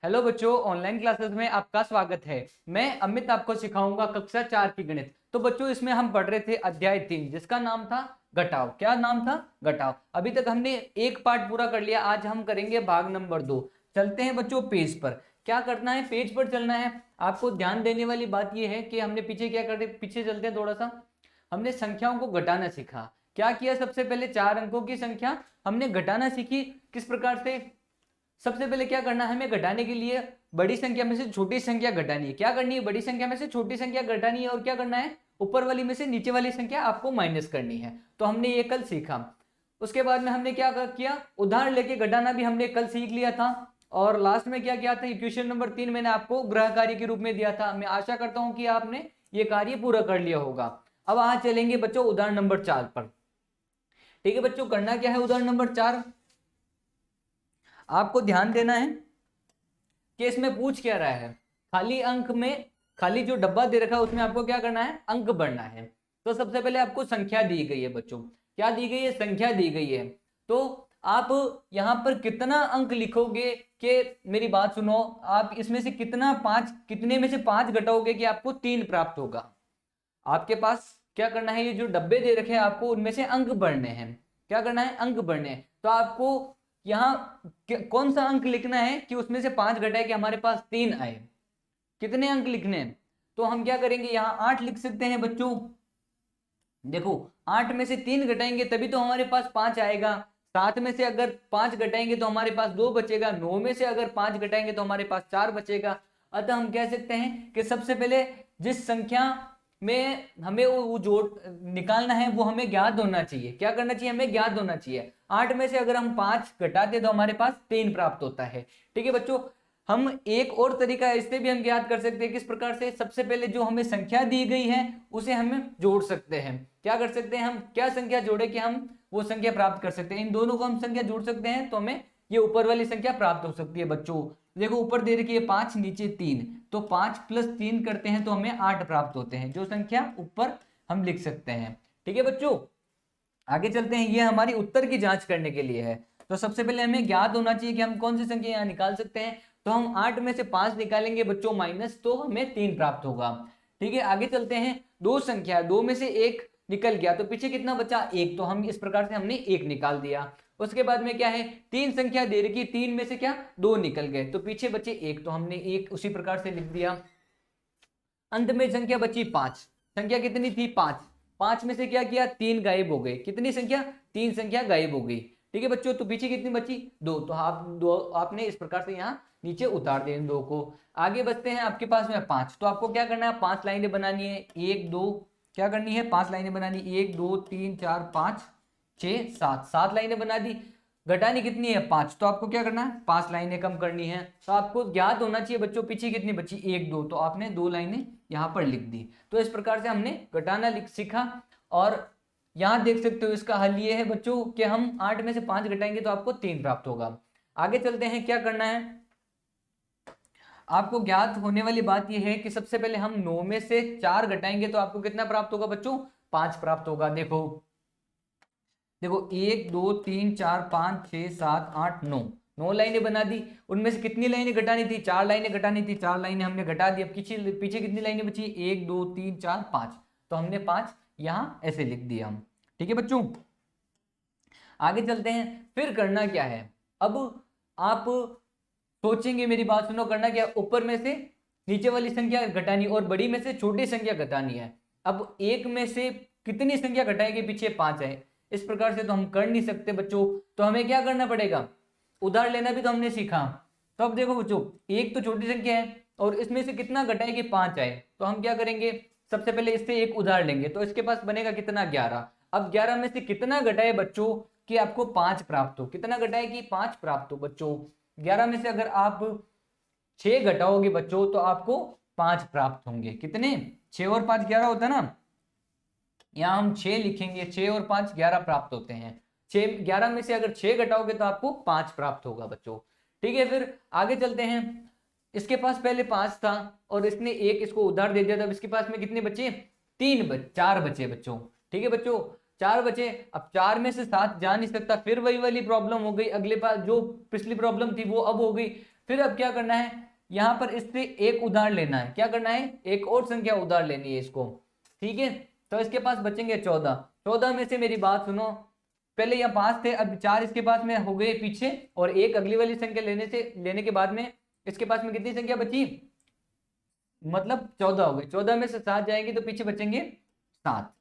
Hello बच्चों, online classes में आपका स्वागत है। मैं अमित आपको सिखाऊंगा कक्षा 4 की गणित। तो बच्चों, इसमें हम पढ़ रहे थे अध्याय 3 जिसका नाम था घटाव। क्या नाम था? घटाव। अभी तक हमने एक पार्ट पूरा कर लिया, आज हम करेंगे भाग नंबर 2। चलते हैं बच्चों पेज पर। क्या करना है? पेज पर चलना है। आपको ध्यान देने वाली बात यह है कि हमने पीछे क्या कर, पीछे चलते हैं थोड़ा सा। हमने संख्याओं को घटाना सीखा। क्या किया? सबसे पहले 4 अंकों की संख्या हमने घटाना सीखी। किस प्रकार से? सबसे पहले क्या करना है? हमें घटाने के लिए बड़ी संख्या में से छोटी संख्या घटानी है। क्या करनी है? बड़ी संख्या में से छोटी संख्या घटानी है। और क्या करना है? ऊपर वाली में से नीचे वाली संख्या आपको माइनस करनी है। तो हमने ये कल सीखा। उसके बाद में हमने क्या किया? उदाहरण लेके घटाना भी हमने कल सीख लिया था। और लास्ट में क्या किया था? इक्वेशन नंबर 3 मैंने आपको ग्रह कार्य के रूप में दिया था। मैं आशा करता हूं कि आपने ये कार्य पूरा कर लिया होगा। अब आज चलेंगे बच्चों उदाहरण नंबर 4 पर। ठीक है बच्चों, करना क्या है? उदाहरण नंबर 4 आपको ध्यान देना है कि इसमें पूछ क्या रहा है। खाली अंक में, खाली जो डब्बा दे रखा है उसमें आपको क्या करना है? अंक बढ़ना है। तो सबसे पहले आपको संख्या दी गई है बच्चों। क्या दी गई है? संख्या दी गई है। तो आप यहां पर कितना अंक लिखोगे? कि मेरी बात सुनो, आप इसमें से कितना पांच, कितने में से 5 घटाओगे कि आपको 3 प्राप्त होगा? आपके पास क्या करना है? ये जो डब्बे दे रखे हैं आपको उनमें से अंक बढ़ने हैं। क्या करना है? अंक बढ़ने हैं। तो आपको यहाँ कौन सा अंक लिखना है कि उसमें से 5 घटाए कि हमारे पास 3 आए? कितने अंक लिखने हैं? तो हम क्या करेंगे? यहाँ 8 लिख सकते हैं बच्चों। देखो, 8 में से 3 घटाएंगे तभी तो हमारे पास 5 आएगा। 7 में से अगर 5 घटाएंगे तो हमारे पास 2 बचेगा। 9 में से अगर 5 घटाएंगे तो हमारे पास 4 बचेगा। अतः हम कह सकते हैं कि सबसे पहले जिस संख्या में हमें वो जोड़ निकालना है वो हमें ज्ञात होना चाहिए। क्या करना चाहिए? हमें ज्ञात होना चाहिए। 8 में से अगर हम 5 घटाते तो हमारे पास 3 प्राप्त होता है। ठीक है बच्चों, हम एक और तरीका है, इससे भी हम ज्ञात कर सकते हैं। किस प्रकार से? सबसे पहले जो हमें संख्या दी गई है उसे हम जोड़ सकते हैं। क्या कर सकते हैं? हम क्या संख्या जोड़े कि हम वो संख्या प्राप्त कर सकते हैं? इन दोनों को हम संख्या जोड़ सकते हैं तो हमें ये ऊपर वाली संख्या प्राप्त हो सकती है बच्चों। देखो, ऊपर दे रखी है 5, नीचे 3, तो 5 + 3 करते हैं तो हमें 8 प्राप्त होते हैं, जो संख्या ऊपर हम लिख सकते हैं। ठीक है बच्चों, आगे चलते हैं। ये हमारी उत्तर की जांच करने के लिए है। तो सबसे पहले हमें ज्ञात होना चाहिए कि हम कौन सी संख्या यहाँ निकाल सकते हैं। तो हम 8 में से 5 निकालेंगे बच्चों माइनस, तो हमें 3 प्राप्त होगा। ठीक है, आगे चलते हैं। दो संख्या, 2 में से 1 निकल गया तो पीछे कितना बचा? 1। तो हम इस प्रकार से हमने 1 निकाल दिया। उसके बाद में क्या है? 3 संख्या दे रखी, 3 में से क्या? 2 निकल गए तो पीछे बचे 1, तो हमने 1 उसी प्रकार से लिख दिया। अंत में संख्या बची 5। संख्या कितनी थी? 5। 5 में से क्या किया? 3 गायब हो गए। कितनी संख्या? 3 संख्या गायब हो गई। ठीक है बच्चों, तो पीछे कितनी बची? 2। तो आप दो आपने इस प्रकार से यहाँ नीचे उतार दिए इन 2 को। आगे बढ़ते हैं। आपके पास में 5, तो आपको क्या करना है? 5 लाइनें बनानी है। 1 2, क्या करनी है? 5 लाइनें बनानी। 1 2 3 4 5 6 7, 7 लाइनें बना दी। घटानी कितनी है? 5, तो आपको क्या करना है? 5 लाइनें कम करनी है। तो आपको ज्ञात होना चाहिए बच्चों पीछे कितनी बची? 1 2, तो आपने 2 लाइनें यहाँ पर लिख दी। तो इस प्रकार से हमने घटाना लिख सीखा। और यहाँ देख सकते हो इसका हल ये है बच्चों कि हम 8 में से 5 घटाएंगे तो आपको 3 प्राप्त होगा। आगे चलते हैं। क्या करना है? आपको ज्ञात होने वाली बात यह है कि सबसे पहले हम 9 में से 4 घटाएंगे तो आपको कितना प्राप्त होगा बच्चों? 5 प्राप्त होगा। देखो देखो, 1 2 3 4 5 6 7 8 9, 9 लाइनें बना दी। उनमें से कितनी लाइनें घटानी थी? 4 लाइनें घटानी थी। 4 लाइनें हमने घटा दी। अब पीछे पीछे कितनी लाइनें बची? 1 2 3 4 5, तो हमने 5 यहां ऐसे लिख दिया हम। ठीक है बच्चों, आगे चलते हैं। फिर करना क्या है? अब आप सोचेंगे, मेरी बात सुनो। करना क्या? ऊपर में से नीचे वाली संख्या घटानी और बड़ी में से छोटी संख्या घटानी है। अब 1 में से कितनी संख्या घटाएगी? पीछे 5 है। इस प्रकार से तो हम कर नहीं सकते बच्चों। तो हमें क्या करना पड़ेगा? उधार लेना भी तो हमने सीखा। तो अब देखो बच्चों, 1 तो छोटी संख्या है और इसमें से कितना घटाएगी? 5 आए। तो हम क्या करेंगे? सबसे पहले इससे एक उधार लेंगे तो इसके पास बनेगा कितना? 11। अब 11 में से कितना घटाए बच्चों कि आपको 5 प्राप्त हो? कितना घटाए कि 5 प्राप्त हो बच्चों? 11 में से अगर आप 6 घटाओगे बच्चों तो आपको 5 प्राप्त होंगे। कितने? 6 और 5 11 होता है ना। यहां हम 6 लिखेंगे। 6 और 5 11 प्राप्त होते हैं। 6 11 में से अगर 6 घटाओगे तो आपको 5 प्राप्त होगा बच्चों। ठीक है, फिर आगे चलते हैं। इसके पास पहले 5 था और इसने एक इसको उधार दे दिया था। अब इसके पास में कितने बचे? 4 बचे बच्चों। ठीक है बच्चों, 4 बचे। अब 4 में से 7 जा नहीं सकता, फिर वही वाली प्रॉब्लम हो गई। अगले पास जो पिछली प्रॉब्लम थी वो अब हो गई। फिर अब क्या करना है, यहाँ पर इससे एक उधार लेना है। क्या करना है, एक और संख्या उधार लेनी है इसको, ठीक है। तो इसके पास बचेंगे 14। 14 में से मेरी बात सुनो, पहले यहाँ 5 थे, अब 4 इसके पास में हो गए पीछे, और एक अगली वाली संख्या लेने के बाद में इसके पास में कितनी संख्या बची, मतलब 14 हो गई। 14 में से 7 जाएंगे तो पीछे बचेंगे 7।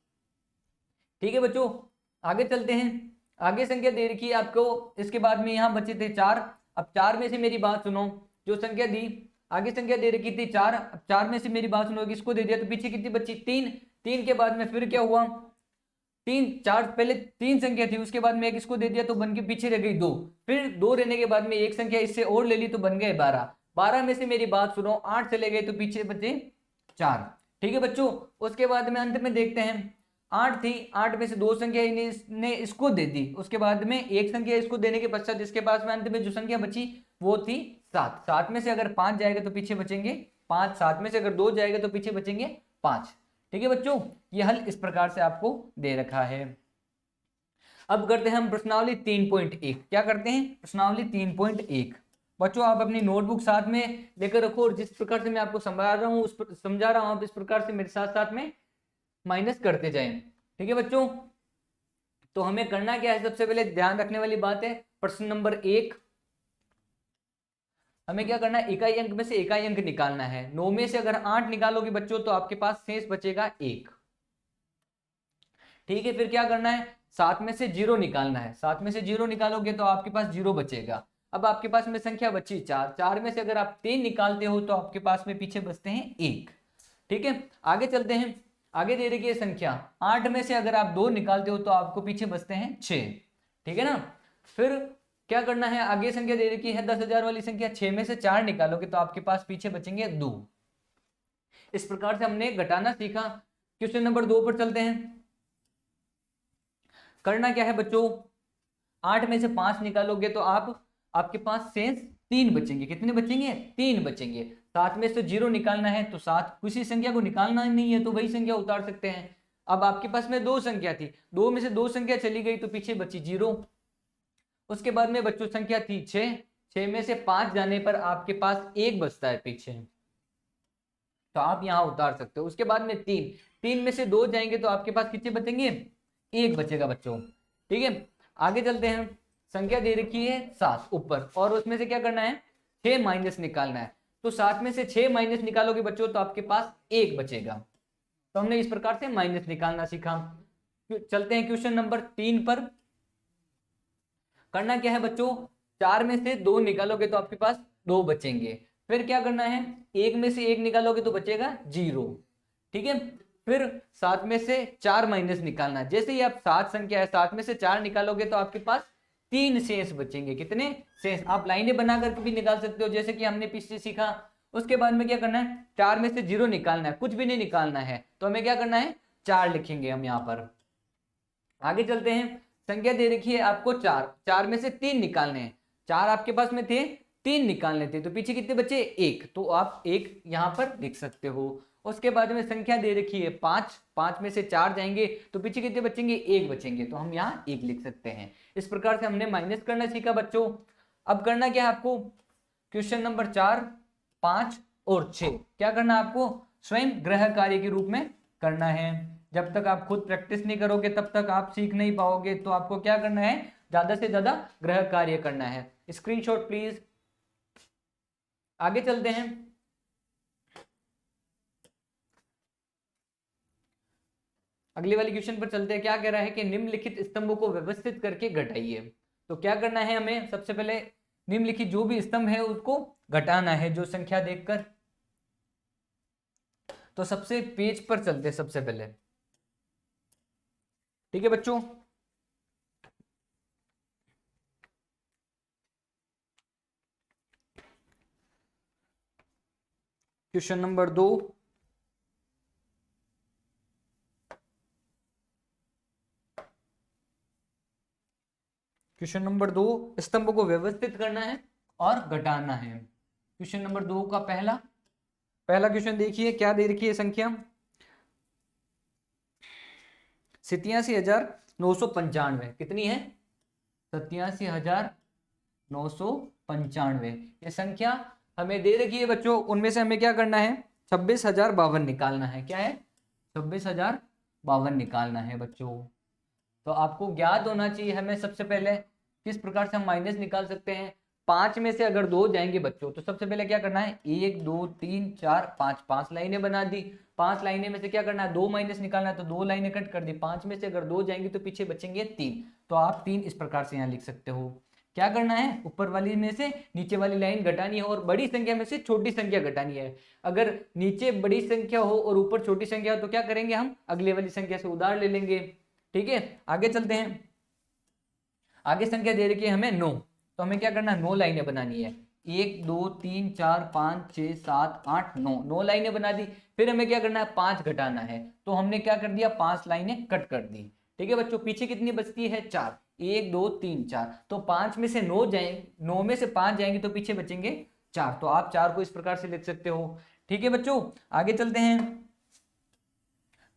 ठीक है बच्चों, आगे चलते हैं। आगे संख्या दे रखी है आपको, इसके बाद में यहाँ बचे थे 4। अब 4 में से मेरी बात सुनो, जो संख्या दी, आगे संख्या दे रखी थी 4, अब 4 में से मेरी बात सुनो, किसको दे दिया तो पीछे कितनी बची 3। 3 के बाद में फिर क्या हुआ, 3 4 पहले 3 संख्या थी, उसके बाद में एक इसको दे दिया तो बन के पीछे रह गई 2। फिर 2 रहने के बाद में एक संख्या इससे और ले ली तो बन गए 12। 12 में से मेरी बात सुनो 8 चले गए तो पीछे बचे 4। ठीक है बच्चों, उसके बाद में अंत में देखते हैं, 8 थी, 8 में से 2 संख्या ने इसको दे दी, उसके बाद में एक संख्या इसको देने के पश्चात इसके पास में अंत में जो संख्या बची वो थी 7। 7 में से अगर 5 जाएगा तो पीछे बचेंगे 5। 7 में से अगर 2 जाएगा तो पीछे बचेंगे 5। ठीक है बच्चों, ये हल इस प्रकार से आपको दे रखा है। अब करते हैं हम प्रश्नावली 3.1। क्या करते हैं, प्रश्नावली 3.1। बच्चों आप अपनी नोटबुक साथ में लेकर रखो, और जिस प्रकार से मैं आपको समझा रहा हूँ आप इस प्रकार से मेरे साथ साथ में माइनस करते जाएं। ठीक है बच्चों, तो हमें करना क्या है, सबसे पहले ध्यान रखने वाली बात है, प्रश्न नंबर 1 हमें क्या करना है, इकाई अंक में से इकाई अंक निकालना है। 9 में से अगर 8 निकालोगे बच्चों तो आपके पास शेष बचेगा 1। ठीक है, फिर क्या करना है, 7 में से 0 निकालना है। 7 में से 0 निकालोगे तो आपके पास 0 बचेगा। अब आपके पास में संख्या बची 4। 4 में से अगर आप 3 निकालते हो तो आपके पास में पीछे बचते हैं 1। ठीक है, आगे चलते हैं। आगे दे रखी है संख्या, 8 में से अगर आप 2 निकालते हो तो आपको पीछे बचते हैं 6। ठीक है ना, फिर क्या करना है, आगे संख्या दे रखी है 10,000 वाली संख्या, 6 में से 4 निकालोगे तो आपके पास पीछे बचेंगे 2। इस प्रकार से हमने घटाना सीखा। क्वेश्चन नंबर 2 पर चलते हैं। करना क्या है बच्चों, 8 में से 5 निकालोगे तो आपके पास शेष 3 बचेंगे। कितने बचेंगे, 3 बचेंगे। 7 में से 0 निकालना है तो 7, किसी संख्या को निकालना नहीं है तो वही संख्या उतार सकते हैं। अब आपके पास में 2 संख्या थी, 2 में से 2 संख्या चली गई तो पीछे बची 0। उसके बाद में बच्चों संख्या थी 6, 6 में से 5 जाने पर आपके पास 1 बचता है पीछे, तो आप यहां उतार सकते हो। उसके बाद में 3, 3 में से 2 जाएंगे तो आपके पास कितने बचेंगे, 1 बचेगा बच्चों। ठीक है, आगे चलते हैं। संख्या दे रखी है 7 ऊपर, और उसमें से क्या करना है, 6 माइनस निकालना है। तो 7 में से 6 माइनस निकालोगे बच्चों तो आपके पास 1 बचेगा। तो हमने इस प्रकार से माइनस निकालना सीखा। चलते हैं क्वेश्चन नंबर 3 पर। करना क्या है बच्चों, 4 में से 2 निकालोगे तो आपके पास 2 बचेंगे। फिर क्या करना है, 1 में से 1 निकालोगे तो बचेगा 0। ठीक है, फिर 7 में से 4 माइनस निकालना है। जैसे ही आप 7 संख्या है, 7 में से 4 निकालोगे तो आपके पास 3 शेष बचेंगे। कितने शेष, आप लाइनें बना करके भी निकाल सकते हो जैसे कि हमने पीछे सीखा। उसके बाद में क्या करना है, 4 में से 0 निकालना है, कुछ भी नहीं निकालना है, तो हमें क्या करना है, 4 लिखेंगे हम यहाँ पर। आगे चलते हैं। संख्या दे रखी है आपको 4, 4 में से 3 निकालने हैं। 4 आपके पास में थे, 3 निकालने थे, तो पीछे कितने बचे, 1, तो आप 1 यहाँ पर लिख सकते हो। उसके बाद में संख्या दे रखी है 5, 5 में से 4 जाएंगे तो पीछे कितने बचेंगे, 1 बचेंगे, तो हम यहाँ 1 लिख सकते हैं। इस प्रकार से हमने माइनस करना सीखा बच्चों। अब करना क्या है आपको, क्वेश्चन नंबर 4, 5 और 6 क्या करना है आपको, स्वयं गृह कार्य के रूप में करना है। जब तक आप खुद प्रैक्टिस नहीं करोगे तब तक आप सीख नहीं पाओगे, तो आपको क्या करना है, ज्यादा से ज्यादा गृह कार्य करना है। Screenshot please. आगे चलते हैं। अगली वाली क्वेश्चन पर चलते हैं। क्या कह रहा है कि निम्नलिखित स्तंभों को व्यवस्थित करके घटाइए। तो क्या करना है हमें, सबसे पहले निम्नलिखित जो भी स्तंभ है उसको घटाना है, जो संख्या देखकर। तो सबसे पेज पर चलते हैं सबसे पहले। ठीक है बच्चों, क्वेश्चन नंबर 2, क्वेश्चन नंबर 2, स्तंभ को व्यवस्थित करना है और घटाना है। क्वेश्चन नंबर 2 का पहला क्वेश्चन देखिए, क्या दे रखी है संख्या, 87,995। कितनी है, 87,995। 95। ये संख्या हमें दे रखी है बच्चों, उनमें से हमें क्या करना है, 26,052 निकालना है। क्या है, 26,052 निकालना है बच्चों। तो आपको ज्ञात होना चाहिए हमें सबसे पहले किस प्रकार से हम माइनस निकाल सकते हैं। 5 में से अगर 2 जाएंगे बच्चों तो सबसे पहले क्या करना है, 1 2 3 4 5, 5 लाइनें बना दी। 5 लाइनें में से क्या करना है, 2 माइनस निकालना है, तो 2 लाइनें कट कर दी। 5 में से अगर 2 जाएंगे तो पीछे बचेंगे 3, तो आप 3 इस प्रकार से यहाँ लिख सकते हो। क्या करना है, ऊपर वाली में से नीचे वाली लाइन घटानी है और बड़ी संख्या में से छोटी संख्या घटानी है। अगर नीचे बड़ी संख्या हो और ऊपर छोटी संख्या हो तो क्या करेंगे, हम अगले वाली संख्या से उधार ले लेंगे। ठीक है, आगे चलते हैं। आगे संख्या दे रखी है हमें 9, तो हमें क्या करना है, 9 लाइनें बनानी है। 1 2 3 4 5 6 7 8 9, 9 लाइनें बना दी। फिर हमें क्या करना है, 5 घटाना है, तो हमने क्या कर दिया, 5 लाइनें कट कर दी। ठीक है बच्चों, पीछे कितनी बचती है, 4। 1 2 3 4, तो 5 में से 9 जाएंगे, 9 में से 5 जाएंगे तो पीछे बचेंगे 4, तो आप 4 को इस प्रकार से लिख सकते हो। ठीक है बच्चों, आगे चलते हैं।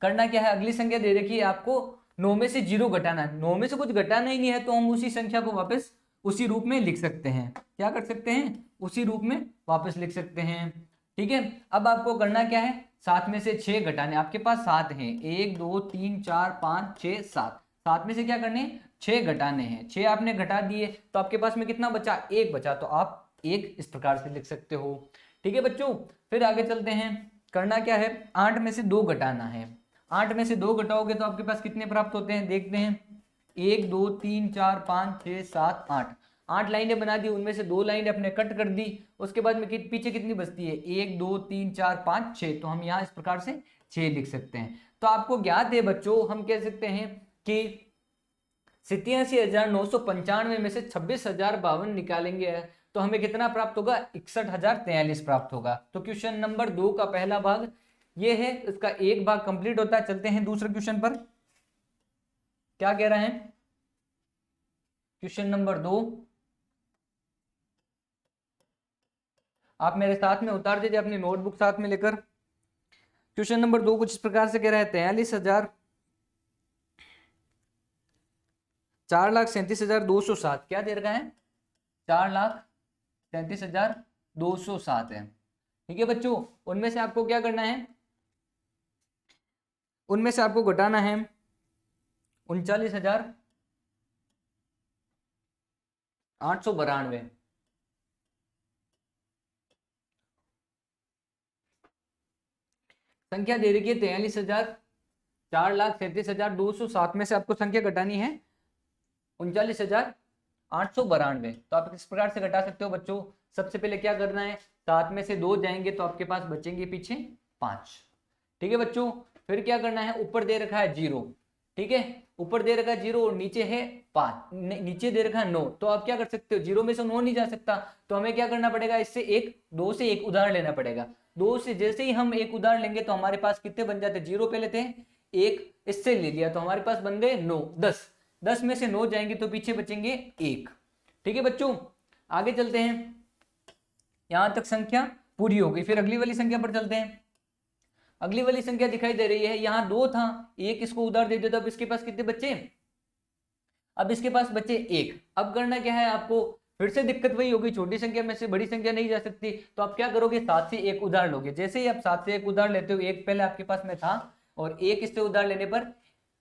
करना क्या है, अगली संख्या दे रखी है आपको, 9 में से 0 घटाना है। 9 में से कुछ घटाना ही नहीं है तो हम उसी संख्या को वापस उसी रूप में लिख सकते हैं। क्या कर सकते हैं, उसी रूप में वापस लिख सकते हैं। ठीक है, अब आपको करना क्या है, 7 में से 6 घटाने। आपके पास 7 हैं, 1 2 3 4 5 6 7, 7 में से क्या करने, 6 घटाने हैं। 6 आपने घटा दिए तो आपके पास में कितना बचा, 1 बचा, तो आप 1 इस प्रकार से लिख सकते हो। ठीक है बच्चों, फिर आगे चलते हैं। करना क्या है, 8 में से 2 घटाना है। 8 में से 2 घटाओगे तो आपके पास कितने प्राप्त होते हैं, देखते हैं। 1 2 3 4 5 6 7 8, 8 लाइनें बना दी, उनमें से 2 लाइनें अपने कट कर दी। उसके बाद में पीछे कितनी बचती है, 1 2 3 4 5 6, तो हम यहाँ इस प्रकार से 6 लिख सकते हैं। तो आपको ज्ञात है बच्चों, हम कह सकते हैं कि 87,995 में से 26,052 निकालेंगे तो हमें कितना प्राप्त होगा, 61,043 प्राप्त होगा। तो क्वेश्चन नंबर 2 का पहला भाग ये है, इसका एक भाग कंप्लीट होता है। चलते हैं दूसरे क्वेश्चन पर। क्या कह रहे हैं, क्वेश्चन नंबर 2 आप मेरे साथ में उतार दीजिए, अपनी नोटबुक साथ में लेकर। क्वेश्चन नंबर 2 कुछ इस प्रकार से कह रहा है, 4,37,207 क्या दे रखा है, 4,37,207 है। ठीक है बच्चों, उनमें से आपको क्या करना है, उनमें से आपको घटाना है 39,892। संख्या दे रखी है 4,37,207 में से आपको संख्या घटानी है 39,892। तो आप इस प्रकार से घटा सकते हो बच्चों। सबसे पहले क्या करना है, 7 में से 2 जाएंगे तो आपके पास बचेंगे पीछे 5। ठीक है बच्चों, फिर क्या करना है, ऊपर दे रखा है 0। ठीक है, ऊपर दे रखा है 0 और नीचे है 5, नीचे दे रखा है 9, तो आप क्या कर सकते हो, 0 में से 9 नहीं जा सकता, तो हमें क्या करना पड़ेगा, इससे 2 से 1 उधार लेना पड़ेगा। 2 से जैसे ही हम 1 उधार लेंगे तो हमारे पास कितने बन जाते, 0 पहले थे, 1 इससे ले लिया तो हमारे पास बन गए 9, 10। 10 में से 9 जाएंगे तो पीछे बचेंगे 1। ठीक है बच्चों, आगे चलते हैं। यहां तक संख्या पूरी हो गई, फिर अगली वाली संख्या पर चलते हैं। अगली वाली संख्या दिखाई दे रही है, यहां 2 था, 1 इसको उधार दे दिया तो अब इसके पास कितने बच्चे, अब इसके पास बचे 1। अब करना क्या है आपको, फिर से दिक्कत वही होगी, छोटी संख्या में से बड़ी संख्या नहीं जा सकती, तो आप क्या करोगे, 7 से 1 उधार लोगे। जैसे ही आप 7 से 1 उधार लेते हो, 1 पहले आपके पास में था और 1 इससे उधार लेने पर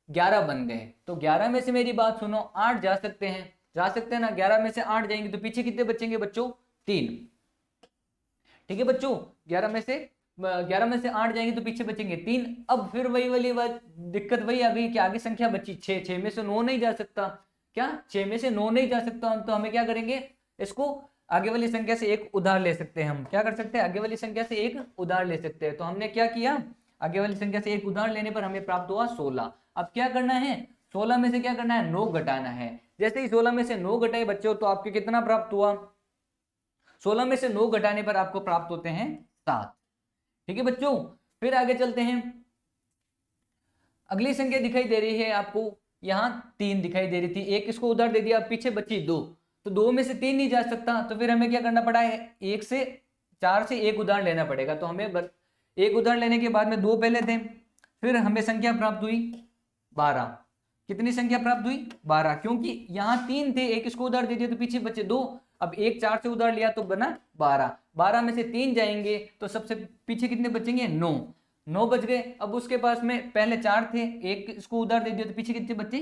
11 बन गए। तो 11 में से मेरी बात सुनो, 8 जा सकते हैं, जा सकते हैं ना। 11 में से 8 जाएंगे तो पीछे कितने बचेंगे बच्चों, 3। ठीक है बच्चों, 11 में से 8 जाएंगे तो पीछे बचेंगे 3। अब फिर वही वाली बात, दिक्कत वही आ गई कि आगे संख्या बची 6, 6 में से 9 नहीं जा सकता। क्या 6 में से 9 नहीं जा सकता हम, तो हमें क्या करेंगे, इसको आगे वाली संख्या से 1 उधार ले सकते हैं। हम क्या कर सकते हैं, आगे वाली संख्या से 1 उधार ले सकते हैं। तो हमने क्या किया, आगे वाली संख्या से 1 उधार लेने पर हमें प्राप्त हुआ 16। अब क्या करना है, 16 में से क्या करना है, 9 घटाना है। जैसे ही 16 में से 9 घटाए बच्चों तो आपके कितना प्राप्त हुआ, 16 में से 9 घटाने पर आपको प्राप्त होते हैं 7। ठीक है बच्चों, फिर आगे चलते हैं। अगली संख्या दिखाई दे रही है आपको, यहां 3 दिखाई दे रही थी, 1 इसको उधार दे दिया, पीछे बची 2, तो 2 में से 3 नहीं जा सकता, तो फिर हमें क्या करना पड़ा है, 4 से 1 उधार लेना पड़ेगा। तो हमें 1 उधार लेने के बाद में 2 पहले थे, फिर हमें संख्या प्राप्त हुई 12। कितनी संख्या प्राप्त हुई, 12, क्योंकि यहाँ 3 थे, 1 इसको उधार दे दिया तो पीछे बचे 2, अब एक 4 से उधार लिया तो बना 12, 12 में से 3 जाएंगे तो सबसे पीछे कितने बचेंगे 9, 9 बच गए। अब उसके पास में पहले 4 थे, एक इसको उधार दे दिया तो पीछे कितने बचे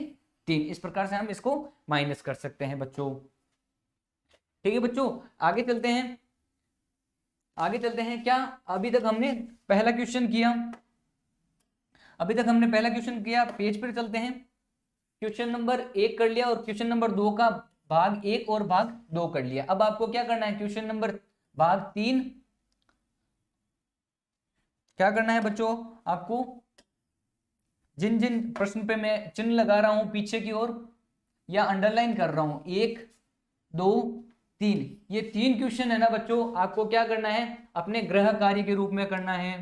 3। इस प्रकार से हम इसको माइनस कर सकते हैं बच्चों। ठीक है बच्चों, आगे चलते हैं। आगे चलते हैं क्या, अभी तक हमने पहला क्वेश्चन किया, पेज पर चलते हैं। क्वेश्चन नंबर 1 कर लिया और क्वेश्चन नंबर 2 का भाग 1 और भाग 2 कर लिया। अब आपको क्या करना है, क्वेश्चन नंबर भाग 3 क्या करना है बच्चों, आपको जिन जिन प्रश्न पे मैं चिन्ह लगा रहा हूं पीछे की ओर या अंडरलाइन कर रहा हूं, 1 2 3, ये 3 क्वेश्चन है ना बच्चों, आपको क्या करना है, अपने गृह कार्य के रूप में करना है।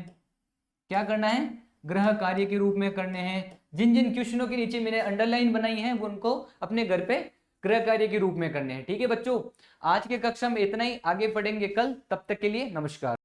क्या करना है, गृह कार्य के रूप में करने हैं। जिन जिन क्वेश्चनों के नीचे मैंने अंडरलाइन बनाई है वो उनको अपने घर पे गृह कार्य के रूप में करने हैं। ठीक है बच्चों, आज के कक्षा में इतना ही, आगे पढ़ेंगे कल, तब तक के लिए नमस्कार।